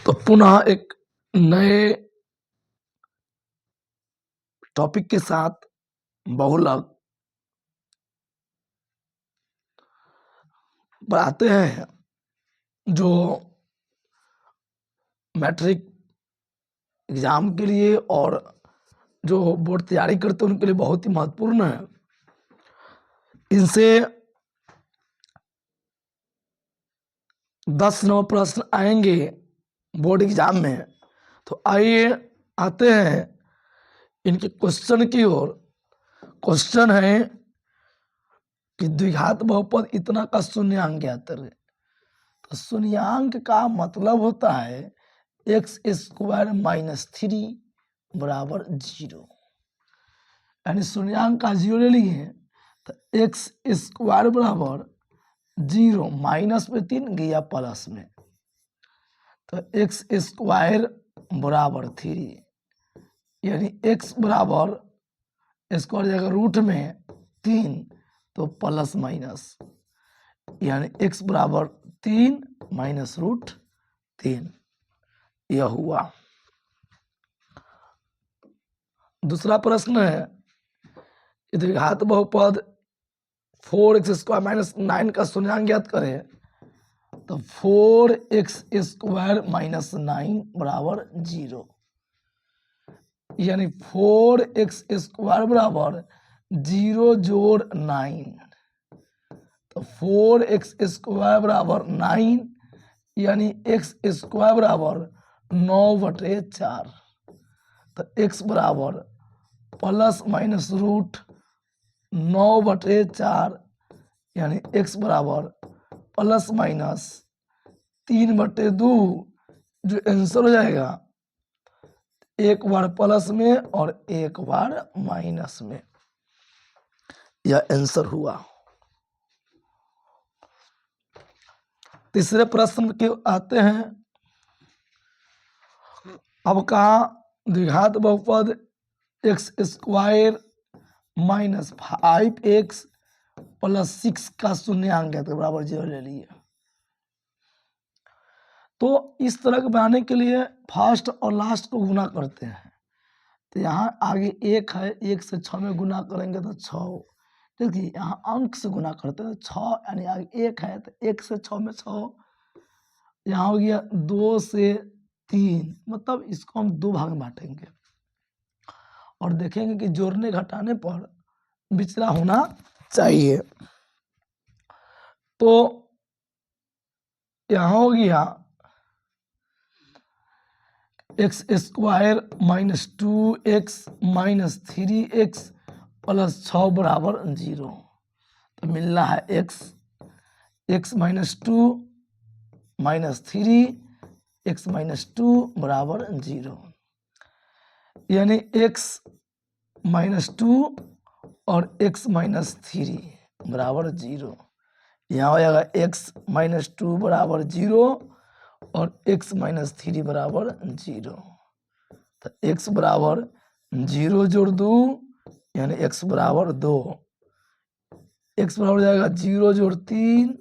तो पुनः एक नए टॉपिक के साथ बहुलक पर आते हैं जो मैट्रिक एग्जाम के लिए और जो बोर्ड तैयारी करते हैं उनके लिए बहुत ही महत्वपूर्ण है। इनसे 10 नौ प्रश्न आएंगे बोर्ड एग्जाम में। तो आइए आते हैं इनके क्वेश्चन की ओर। क्वेश्चन है कि द्विघात बहुपद इतना का शून्यांक ज्ञात करें। तो शून्यांक का मतलब होता है एक्स स्क्वायर माइनस 3 बराबर 0, यानी शून्यांक का 0 ले लिए तो एक्स स्क्वायर बराबर 0 माइनस में 3 गया प्लस में, तो एक्स स्क्वायर बराबर 3, यानी एक्स बराबर स्क्वायर जाएगा रूट में 3 तो प्लस माइनस, यानी एक्स बराबर 3 माइनस रूट 3। यह हुआ। दूसरा प्रश्न है द्विघात बहुपद 4x स्क्वायर माइनस 9 का शून्यांक ज्ञात करें। तो 4x स्क्वायर माइनस 9 बराबर 0, यानी 4x स्क्वायर बराबर 0 जोड़ 9, तो 4x स्क्वायर बराबर 9, यानी x स्क्वायर बराबर 9/4, तो x बराबर प्लस माइनस रूट 9/4, यानी x बराबर प्लस माइनस 3/2, जो आंसर हो जाएगा एक बार प्लस में और एक बार माइनस में। यह आंसर हुआ। तीसरे प्रश्न के आते हैं। अब कहा द्विघात बहुपद x square minus 5x plus 6 का शून्यांक है तो बराबर 0 ले लिए। तो इस तरह के बनाने के लिए फर्स्ट और लास्ट को गुना करते हैं। तो यहाँ आगे 1 है, 1 से 6 में गुना करेंगे तो 6। देखिए यहाँ अंक से गुना करते हैं तो 6, यानी आगे 1 है तो 1 से 6 में 6। यहाँ हो गया 2 से 3, मतलब इसको हम 2 भाग में बांटेंगे और देखेंगे कि जोड़ने घटाने पर बिचला होना चाहिए। तो यहाँ हो गया x square minus 2x minus 3x plus 6 बराबर 0। तो मिल रहा है x minus 2 minus 3 x minus 2 बराबर 0, यानी x माइनस 2 और x माइनस 3 बराबर 0। यहाँ हो जाएगा x माइनस 2 बराबर 0 और x माइनस 3 बराबर 0। तो x बराबर 0 जोड़ 2, यानी x बराबर 2। x बराबर जाएगा 0 जोड़ 3,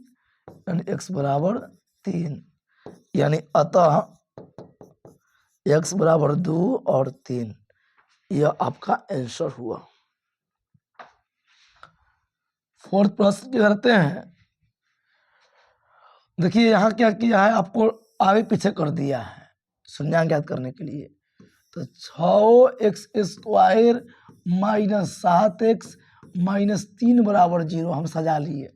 यानी x बराबर 3, यानी अतः x बराबर 2 और 3। यह आपका आंसर हुआ। फोर्थ प्रश्न करते हैं। देखिए यहाँ क्या किया है, आपको आगे पीछे कर दिया है शून्यांक ज्ञात करने के लिए। तो 6x square minus 7x minus 3 बराबर 0 हम सजा लिए।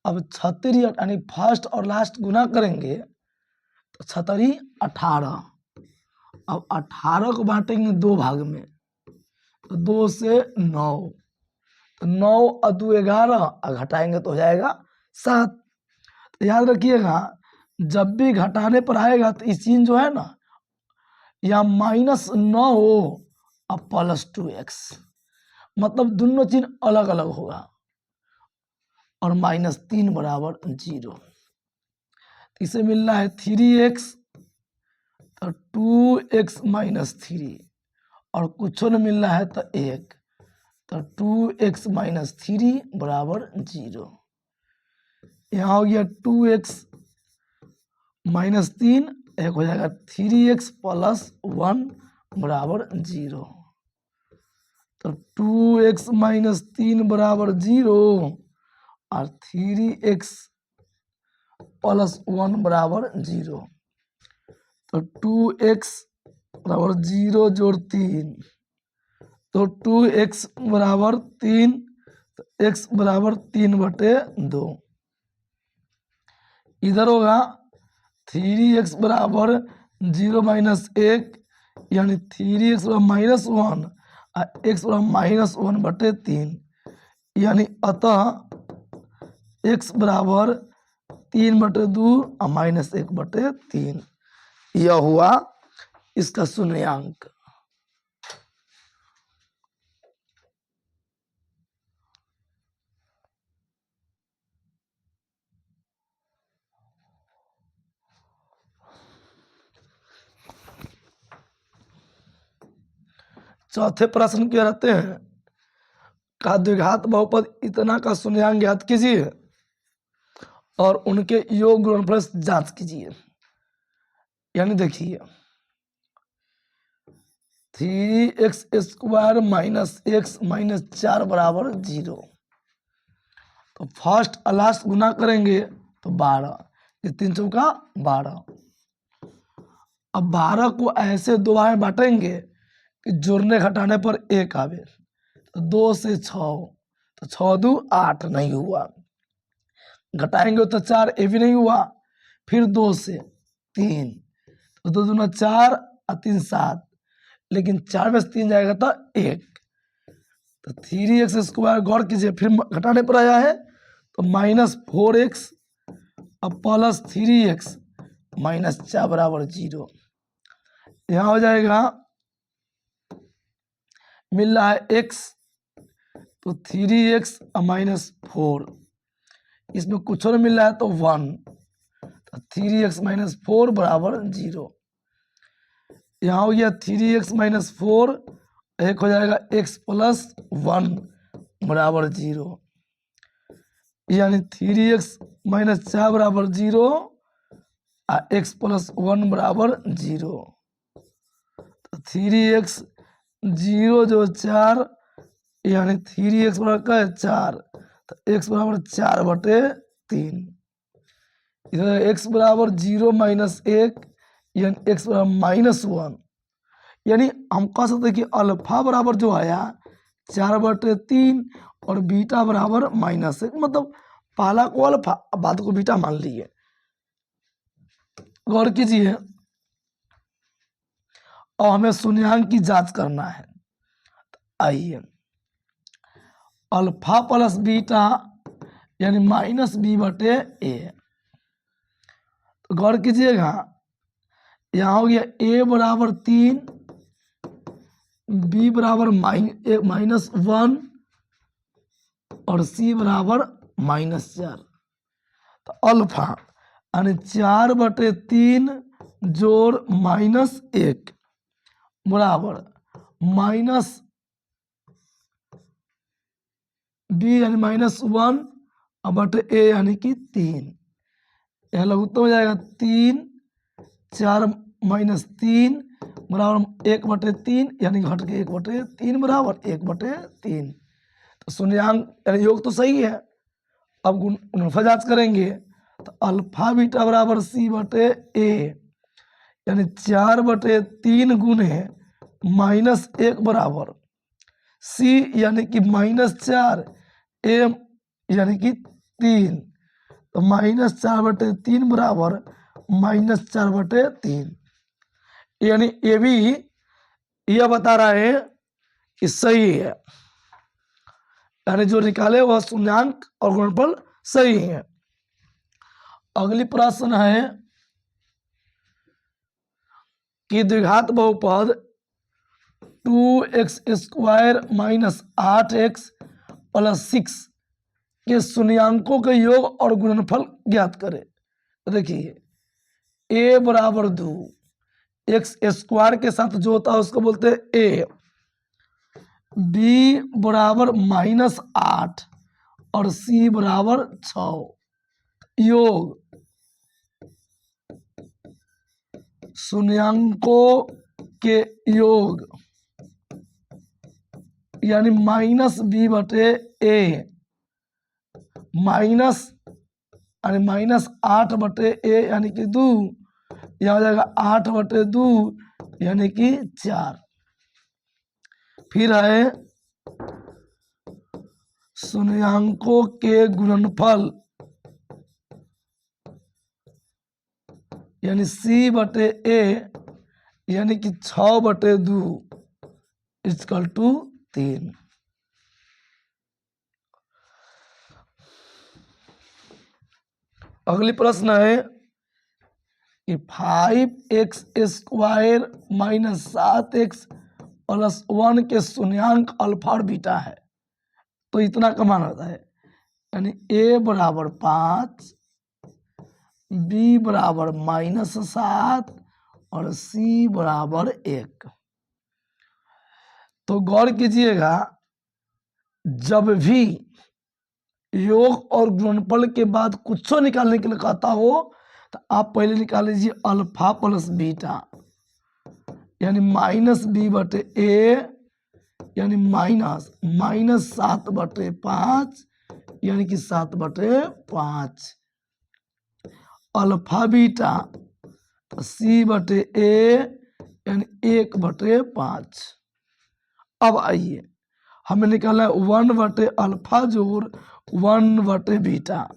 अब 36 यानी फर्स्ट और लास्ट गुना करेंगे तो 36 18। अब 18 को बांटेंगे 2 भाग में, तो 2 से 9, तो 9 और 2 11 और घटाएंगे तो हो जाएगा 7। तो याद रखिएगा जब भी घटाने पर आएगा तो इस चिन्ह जो है ना, या माइनस 9 हो और प्लस 2x, मतलब दोनों चिन्ह अलग अलग होगा, और माइनस 3 बराबर 0। इसे मिलना है 3x, तो 2x माइनस 3, और कुछ न मिलना है तो 1, तो 2x माइनस 3 बराबर 0। यहाँ हो गया 2x माइनस 3, एक हो जाएगा 3x प्लस 1 बराबर 0। तो 2x माइनस 3 बराबर 0 और 3x प्लस 1 बराबर 0। तो 2x बराबर 0 जोड़ 3, तो 2x बराबर 3, तो x बराबर 3/2। इधर होगा 3x बराबर 0 माइनस 1 यानी 3x बराबर माइनस 1 और x बराबर माइनस 1/3 यानी अतः x बराबर 3/2 और माइनस 1/3। यह हुआ इसका शून्यांक। चौथे प्रश्न के रहते हैं का द्विघात बहुपद इतना का शून्यांक ज्ञात कीजिए और उनके योग गुणनफल जांच कीजिए। यानी देखिए 3x² माइनस x माइनस 4 बराबर 0। तो फर्स्ट और लास्ट गुना करेंगे तो 12, ये 3 चौका 12। अब 12 को ऐसे दो भाग में बांटेंगे कि जोड़ने घटाने पर 1 आवे। तो 2 से 6, तो 6 2 8 नहीं हुआ। घटाएंगे तो 4, ये भी नहीं हुआ। फिर 2 से 3, तो 2 दूना 4 और 3 7, लेकिन 4 में से 3 जाएगा तो 1। तो 3x² गौर कीजिए, फिर घटाने पर आया है तो माइनस 4x और प्लस 3x माइनस 4 बराबर 0। यहाँ हो जाएगा, मिल रहा है x, तो 3x और माइनस 4, इसमें कुछ और मिल रहा है तो 1, तो 3x माइनस 4 बराबर 0। यहाँ हो गया 3x माइनस 4, एक हो जाएगा x प्लस 1 बराबर 0, यानी 3x माइनस 4 बराबर 0 और x प्लस 1 बराबर 0। तो 3x 0 जो 4, यानी 3x बराबर 4, तो x बराबर 4/3। इधर x बराबर 0 माइनस 1 यानी x बराबर माइनस 1। यानी हम कह सकते हैं कि अल्फा बराबर जो आया 4/3 और बीटा बराबर माइनस 1, मतलब पहला को अल्फा बाद को बीटा मान लिए। गौर कीजिए, और हमें शून्यांक की जांच करना है। आइए, अल्फा प्लस बीटा यानी माइनस b/a। तो गौर कीजिएगा, यहाँ हो गया a बराबर 3, b बराबर माइनस 1 और c बराबर माइनस 4। तो अल्फा यानी 4/3 जोड़ माइनस 1 बराबर माइनस b यानी माइनस 1 और बटे a यानी कि 3। यह लघुत्तम हो जाएगा 3 4 माइनस 3 बराबर 1/3, यानी घट के 1/3 बराबर 1/3। तो शून्यांक यानी योग तो सही है। अब गुणनफल जांच करेंगे तो अल्फा बीटा बराबर c/a, यानी 4/3 गुने माइनस 1 बराबर c यानी कि माइनस 4, a यानी कि 3, तो माइनस 4/3 बराबर माइनस 4/3। यानी ये भी यह बता रहा है कि सही है, यानी जो निकाले वह शून्यांक और गुणनफल सही है। अगली प्रश्न है कि द्विघात बहुपद 2x² माइनस 8x प्लस 6 के शून्यांकों के योग और गुणनफल ज्ञात करें। तो देखिए a बराबर 2, x² के साथ जो होता है उसको बोलते हैं a, b बराबर माइनस 8 और c बराबर 6, योग शून्यांकों के योग यानी माइनस बी बटे ए माइनस यानी -8/a यानी कि 2, यहाँ हो जाएगा 8/2 यानी कि 4। फिर है शून्यांकों के गुणनफल यानी c/a यानी कि 6/2 इक्वल टू 3। अगली प्रश्न है कि 5x² - 7x + 1 के शून्यांक अल्फा और बीटा है, तो इतना कमान होता है। यानी a बराबर 5, b बराबर -7 और c बराबर 1। तो गौर कीजिएगा, जब भी योग और गुणनफल के बाद कुछ निकालने के लिए कहता हो तो आप पहले निकाल लीजिए अल्फा प्लस बीटा यानी -b/a यानी -7/5 यानी कि 7/5 अल्फा बीटा c/a यानी 1/5। अब आइए हमें निकालना है 1/अल्फा जोड़ 1/बीटा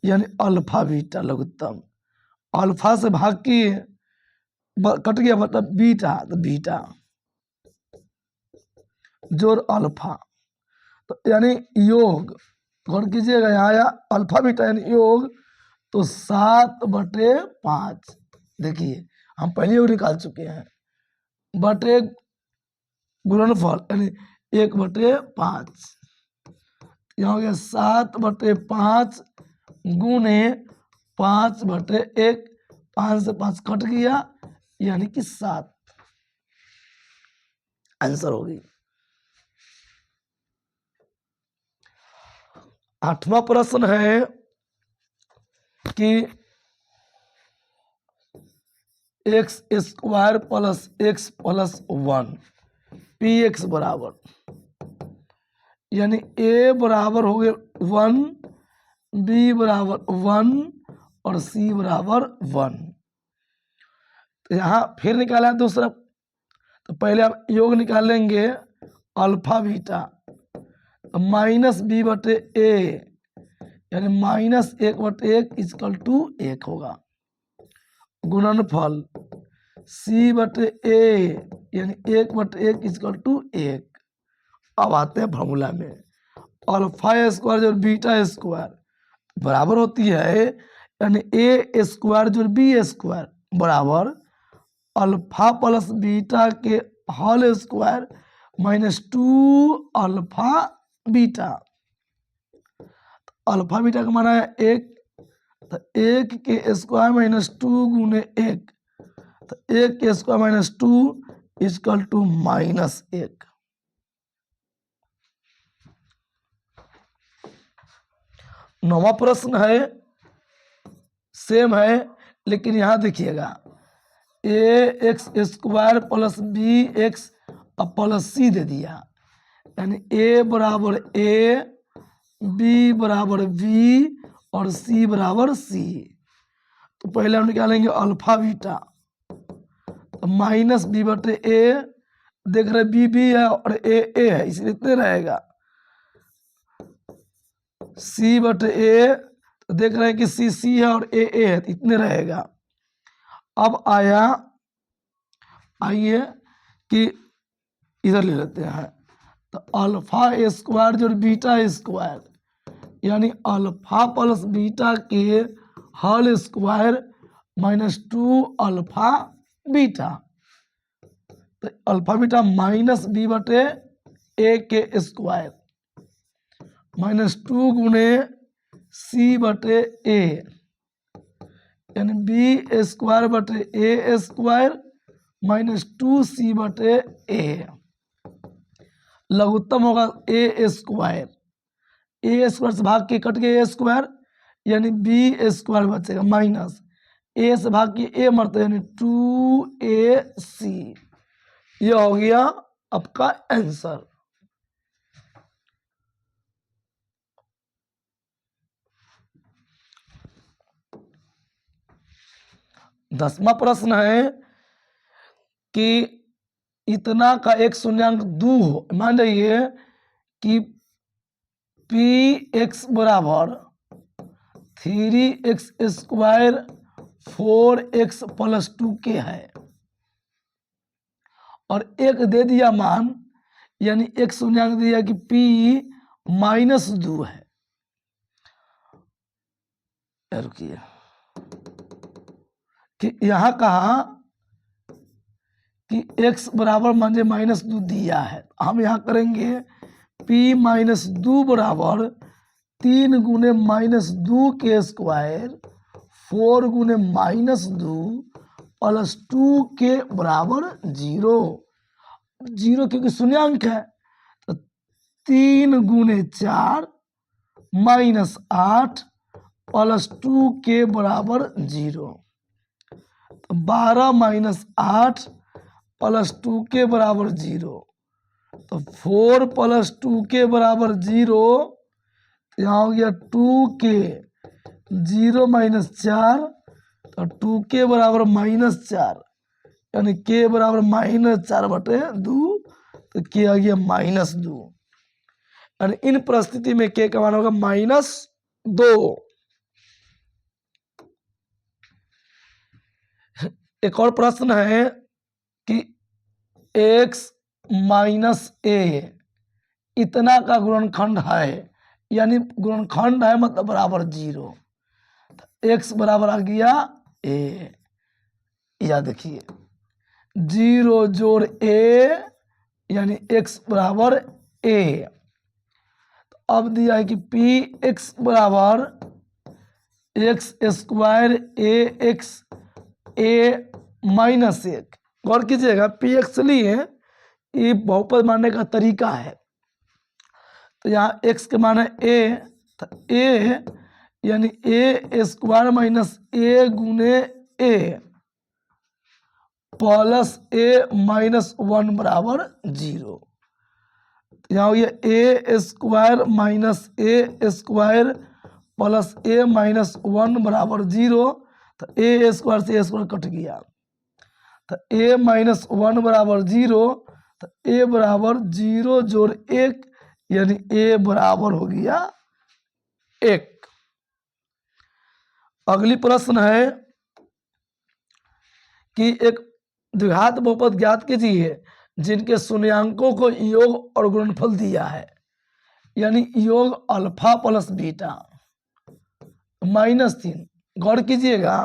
यानी अल्फा बीटा लघुत्तम। अल्फा से भाग किए कट गया मतलब बीटा, तो बीटा जोड़ अल्फा, तो यानी योग। गौर कीजिएगा, यहाँ आया अल्फा बीटा यानी योग, तो 7/5। देखिए हम पहले योग निकाल चुके हैं, बटे गुणनफल यानी 1/5। यहाँ हो गया 7/5 गुणे 5/1, 5 से 5 कट गया यानी कि 7 आंसर होगी। 8वां प्रश्न है कि x² + x + 1 px बराबर यानी a बराबर हो गए 1, b बराबर 1 और c बराबर 1। तो यहाँ फिर निकाला है दूसरा, तो पहले हम योग निकालेंगे अल्फा बीटा, तो -b/a यानी -1/1 इक्वल टू 1 होगा। गुणनफल c/a यानी 1/1 इक्वल टू 1। अब आते हैं फॉर्मूला में, अल्फा² जो बीटा स्क्वायर बराबर होती है यानी a² जो b² बराबर अल्फा प्लस बीटा के whole square -2 alpha beta. Alpha beta का माना है 1, तो 1 के स्क्वायर -2 गुने 1, तो 1 के स्क्वायर -2 इक्वल टू -1। नौवां प्रश्न है, सेम है लेकिन यहां देखिएगा ax² + bx + c दे दिया, यानी a बराबर a, b बराबर b और c बराबर c। तो पहले हम निकालेंगे अल्फा बीटा, तो -b/a, देख रहे b है और a है इसलिए इतने रहेगा, c/a, तो देख रहे हैं कि c है और a है तो इतने रहेगा। अब आइए कि इधर ले लेते हैं, तो अल्फा² जो बीटा स्क्वायर यानी अल्फा प्लस बीटा के होल स्क्वायर -2 अल्फा बीटा, तो अल्फा बीटा -b/a के स्क्वायर -2 गुणे c/a यानी b² -2c/a लघुत्तम होगा a² से भाग के कट गया a² यानी b² बचेगा माइनस ए से भाग के ए मरते यानी 2ac। ये हो गया आपका आंसर। दसवां प्रश्न है कि इतना का एक शून्यांक दो हो। मान लीजिए कि पी एक्स बराबर 3x² 4x + 2k है और एक दे दिया मान, यानी एक शून्यांक दिया कि p -2 है। रुकिए कि यहां कहा कि x बराबर मान -2 दिया है, हम यहां करेंगे p -2 बराबर 3 गुने -2 के स्क्वायर 4 गुने -2 + 2 के बराबर 0। 0 क्योंकि शून्यांक है तो 3 गुने 4 -8 + 2 के बराबर 0। तो 12 -8 + 2 के बराबर 0। तो 4 + 2 के बराबर 0। यहाँ हो गया 2k 0 - 4 तो 2k बराबर -4 यानी k बराबर -4/2 तो k आ गया -2। यानी इन परिस्थिति में k का मान होगा -2। एक और प्रश्न है कि x - a इतना का गुणनखंड है, यानी गुणनखंड है मतलब बराबर 0। x बराबर आ गया a। या देखिए 0 जोड़ a यानी x बराबर a। तो अब दिया है कि px बराबर x² ax a -1। गौर कीजिएगा px लिए ये बहुपद मानने का तरीका है। तो यहाँ x के मान है a, तो a यानी a² - a गुने a प्लस a -1 बराबर 0। यहाँ हो गया a² - a² प्लस a -1 बराबर 0। तो a² से a² कट गया तो a -1 बराबर 0। तो a बराबर 0 जोड़ 1 यानी a बराबर हो गया 1। अगली प्रश्न है कि एक द्विघात बहुपद ज्ञात कीजिए जिनके शून्यांकों को योग और गुणनफल दिया है, यानी योग अल्फा प्लस बीटा -3। गौर कीजिएगा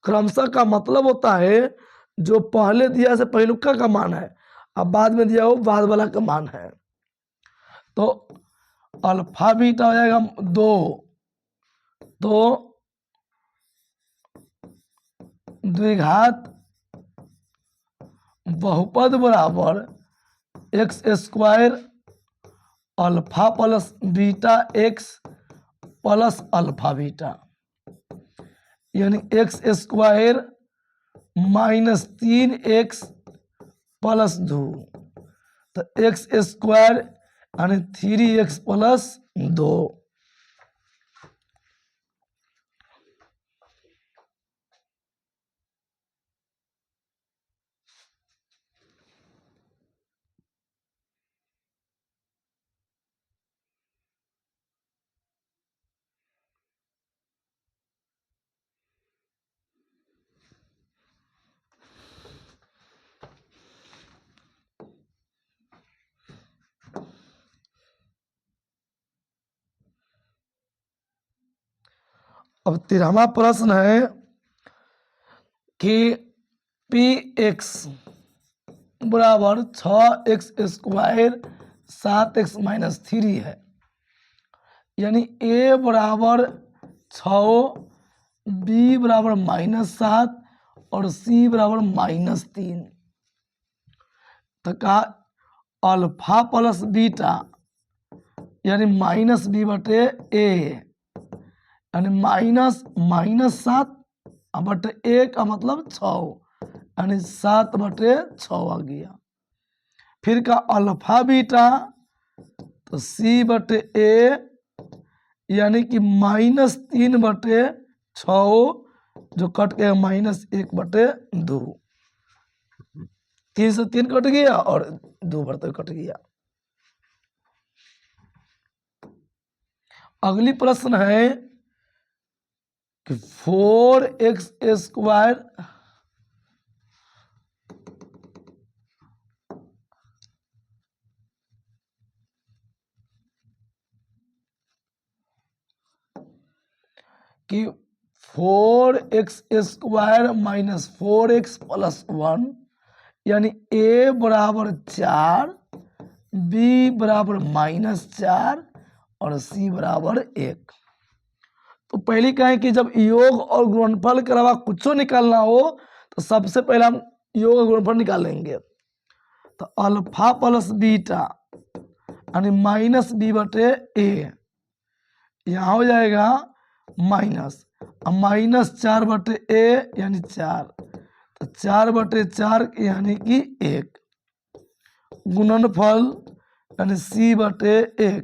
क्रमशः का मतलब होता है जो पहले दिया से पहलुका का मान है, अब बाद में दिया हो बाद वाला का मान है। तो अल्फा बीटा हो जाएगा 2। तो द्विघात बहुपद बराबर x² alpha plus beta x plus alpha beta, यानी x² -3x प्लस 2। तो x² यानी 3x प्लस 2। अब 13वां प्रश्न है कि px बराबर 6x² 7x - 3 है, यानी a बराबर 6 b बराबर -7 और c बराबर -3। तो कहा अल्फा प्लस बीटा यानी -b/a यानी -7 बटे ए का मतलब 6 यानी 7/6 आ गया। फिर का अल्फा बीटा तो C/A यानी कि -3/6 जो कट गया -1/2। 3 से 3 कट गया और 2/2 कट गया। अगली प्रश्न है कि 4x² कि 4x² - 4x + 1 यानी a बराबर 4, b बराबर -4 और c बराबर 1। तो पहली कहें कि जब योग और गुणनफल के अलावा कुछ निकालना हो तो सबसे पहले हम योग और गुणनफल निकालेंगे। तो अल्फा प्लस बीटा यानी -b/a यहाँ हो जाएगा -4/a यानी 4, तो 4/4 यानी कि 1 गुणनफल यानी c/1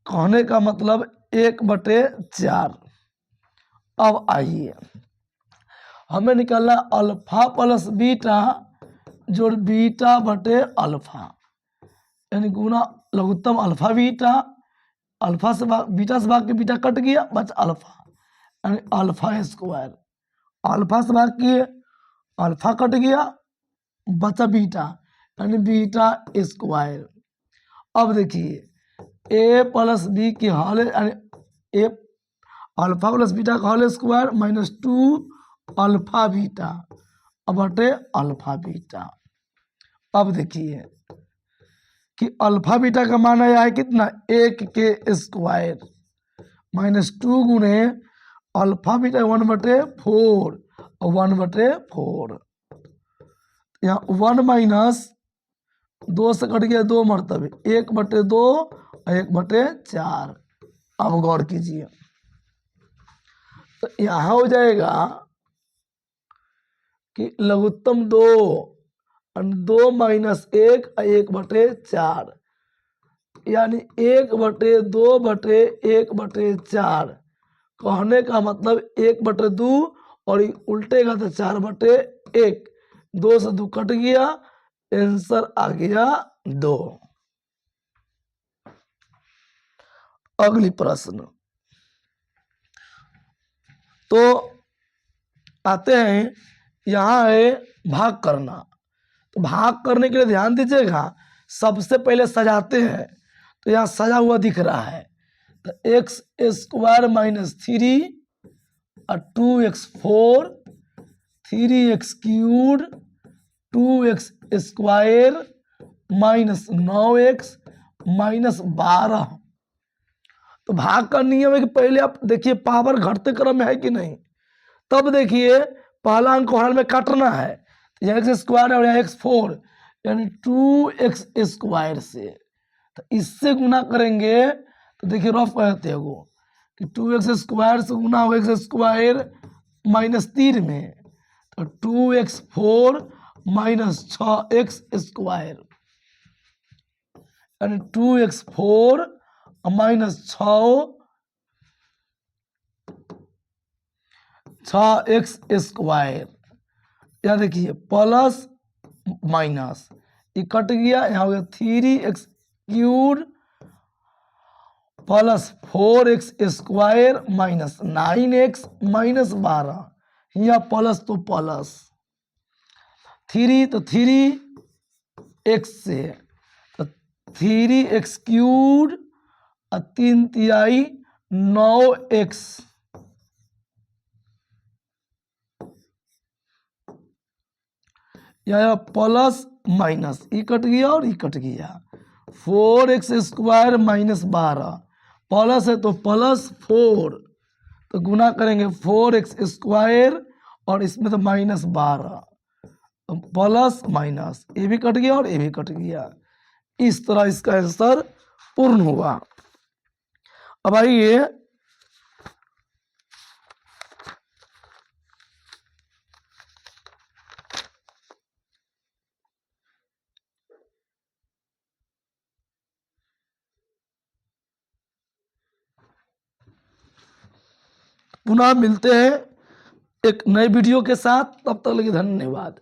कहने का मतलब 1/4। अब आइए हमें निकालना अल्फा प्लस बीटा जोड़ बीटा/अल्फा यानी गुना लघुत्तम अल्फा बीटा। अल्फा से बीटा से भाग के बीटा कट गया, बचा अल्फा यानी अल्फा²। अल्फा से भाग किए अल्फा कट गया, बचा बीटा यानी बीटा²। अब देखिए a प्लस बी की होल यानी a अल्फा प्लस बीटा का होल स्क्वायर -2 अल्फा बीटा बटे अल्फा बीटा। अब देखिए कि अल्फा बीटा का मान आया है कितना 1² -2 गुणे अल्फा बीटा 1/4 और 1/4 यहाँ 1 - 2 से कट गया 2 मरतबे 1/2 और 1/4। अब गौर कीजिए तो यहाँ हो जाएगा कि लघुत्तम 2 -1 और 1/4 यानी 1/2/1/4 कहने का मतलब 1/2 और उल्टेगा तो 4/1। 2 से 2 कट गया, आंसर आ गया 2। अगली प्रश्न तो आते हैं, यहाँ है भाग करना। तो भाग करने के लिए ध्यान दीजिएगा, सबसे पहले सजाते हैं तो यहाँ सजा हुआ दिख रहा है। तो x² - 3 और 2x4 3x³ 2x² -9x -12। तो भाग का नियम है कि पहले आप देखिए पावर घटते क्रम में है कि नहीं। तब देखिए पहला अंक हर में काटना है, तो x² और x4 यानी 2x² से। तो इससे गुना करेंगे तो देखिए रफ कहते हो कि 2x² से गुना हो x² -3 में तो 2x4 -6x² यानी 2x4 -6x²। यहाँ देखिए प्लस माइनस ये कट गया, यहाँ हो गया 3x³ प्लस 4x² -9x -12। यहाँ प्लस तो प्लस 3 तो 3x से तो 3x³ और 3×3 9x या प्लस माइनस ये कट गया और ये कट गया। 4x² -12 प्लस है तो +4 तो गुना करेंगे 4x² और इसमें तो -12 तो प्लस माइनस ये भी कट गया और ये भी कट गया। इस तरह इसका आंसर पूर्ण हुआ। अब आइए पुनः मिलते हैं एक नए वीडियो के साथ, तब तक के लिए धन्यवाद।